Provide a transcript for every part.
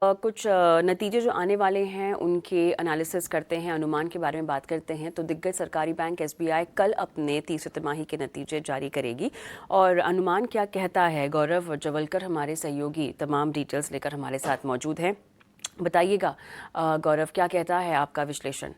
कुछ नतीजे जो आने वाले हैं उनके एनालिसिस करते हैं, अनुमान के बारे में बात करते हैं। तो दिग्गज सरकारी बैंक एसबीआई कल अपने तीसरी तिमाही के नतीजे जारी करेगी और अनुमान क्या कहता है, गौरव जवलकर हमारे सहयोगी तमाम डिटेल्स लेकर हमारे साथ मौजूद हैं। बताइएगा गौरव, क्या कहता है आपका विश्लेषण?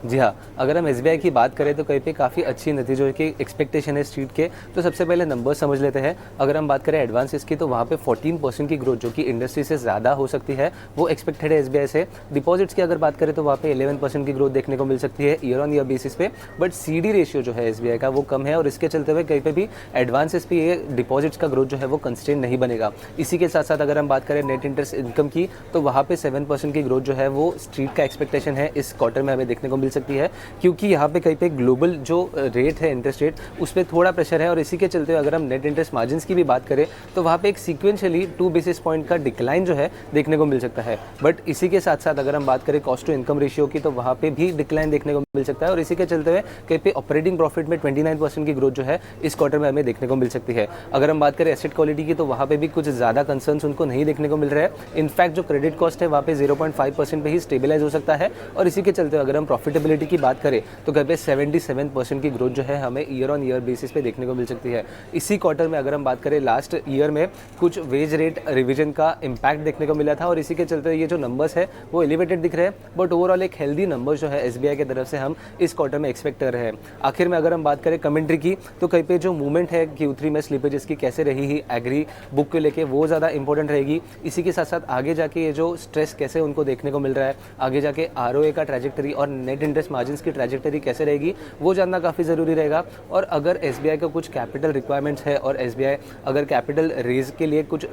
जी हाँ, अगर हम एसबीआई की बात करें तो कहीं पे काफ़ी अच्छी नतीजों की एक्सपेक्टेशन है स्ट्रीट के। तो सबसे पहले नंबर समझ लेते हैं। अगर हम बात करें एडवांसेस की तो वहाँ पे 14% की ग्रोथ जो कि इंडस्ट्री से ज़्यादा हो सकती है वो एक्सपेक्टेड है एसबीआई से। डिपॉजिट्स की अगर बात करें तो वहाँ पे 11% की ग्रोथ देखने को मिल सकती है ईयर ऑन ईयर बेसिस पे। बट सीडी रेशियो जो है एसबीआई का वो कम है और इसके चलते हुए कहीं पर भी एडवांसेस पे ये डिपॉजिट्स का ग्रोथ जो है वो कंस्टेंट नहीं बनेगा। इसी के साथ साथ अगर हम बात करें नेट इंटरेस्ट इनकम की तो वहाँ पे 7% की ग्रोथ जो है वो स्ट्रीट का एक्सपेक्टेशन है इस क्वार्टर में हमें देखने को मिल सकती है, क्योंकि यहाँ पे कहीं पे ग्लोबल जो रेट है इंटरेस्ट रेट उस पर थोड़ा प्रेशर है। और इसी के चलते अगर हम नेट इंटरेस्ट मार्जिन्स की भी बात करें तो वहाँ पे एक सीक्वेंशियली 2 बेसिस पॉइंट का डिक्लाइन जो है देखने को मिल सकता है। बट इसी के साथ साथ अगर हम बात करें कॉस्ट टू इनकम रेशियो की तो वहाँ पे भी डिक्लाइन देखने को मिल सकता है। और इसी के चलते हुए कहीं पे ऑपरेटिंग प्रॉफिट में 29% की ग्रोथ जो है इस क्वार्टर में हमें देखने को मिल सकती है। अगर हम बात करें एसेट क्वालिटी की तो वहाँ पे भी कुछ ज़्यादा कंसर्न्स उनको नहीं देखने को मिल रहा है। इनफैक्ट जो क्रेडिट कॉस्ट है वहाँ पे 0.5% पे ही स्टेबलाइज हो सकता है। और इसी के चलते अगर हम प्रॉफिटेबिलिटी की बात करें तो कहीं पे 77% की ग्रोथ जो है हमें ईयर ऑन ईयर बेसिस पे देखने को मिल सकती है। इसी क्वार्टर में अगर हम बात करें लास्ट ईयर में कुछ वेज रेट रिवीजन का इम्पैक्ट देखने को मिला था और इसी के चलते ये जो नंबर्स है वो एलिवेटेड दिख रहे हैं। बट ओवरऑल एक हेल्दी नंबर जो है एसबीआई की तरफ से हम इस क्वार्टर में एक्सपेक्ट कर रहे हैं। आखिर में अगर हम बात करें कमेंट्री की तो कहीं पे जो मूवमेंट है Q3 में स्लिपेजेस की कैसे रही ही एग्री बुक को लेके वो ज़्यादा इंपॉर्टेंट रहेगी। इसी के साथ साथ आगे जाके ये जो स्ट्रेस कैसे उनको देखने को मिल रहा है, आगे जाके आरओए का ट्रैजेक्टरी और नेट इंटरेस्ट मार्जिन्स की ट्रैजेक्टरी कैसे रहेगी वो जानना काफ़ी ज़रूरी रहेगा। और अगर एसबीआई का कुछ कैपिटल रिक्वायरमेंट्स है और एसबीआई अगर कैपिटल रेज के लिए कुछ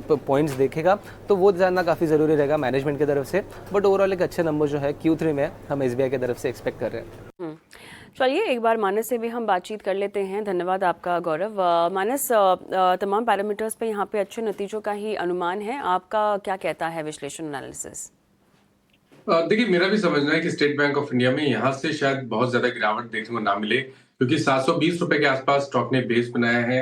पॉइंट्स देखेगा तो वो जानना काफ़ी ज़रूरी रहेगा मैनेजमेंट की तरफ से। बट ओवरऑल एक अच्छे नंबर जो है Q3 में हम एसबीआई की तरफ से एक्सपेक्ट कर रहे हैं। चलिए एक बार मानस से भी हम बातचीत कर लेते हैं। धन्यवाद आपका गौरव। मानस, तमाम पैरामीटर्स पे यहाँ पे अच्छे नतीजों का ही अनुमान है, आपका क्या कहता है विश्लेषण एनालिसिस? देखिए, मेरा भी समझना है कि स्टेट बैंक ऑफ इंडिया में यहाँ से शायद बहुत ज्यादा गिरावट देखने को ना मिले, क्योंकि 720 रुपए के आसपास स्टॉक ने बेस बनाया है।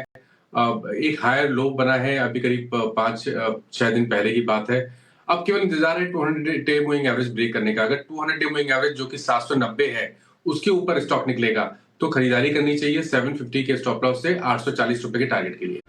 एक हायर लो बना है अभी करीब 5-6 दिन पहले की बात है। अब केवल इंतजार है 200 डे मूविंग एवरेज ब्रेक करने का। अगर 200 डे मूविंग एवरेज जो कि 790 है उसके ऊपर स्टॉक निकलेगा तो खरीदारी करनी चाहिए 750 के स्टॉप लॉस से 840 रुपए के टारगेट के लिए।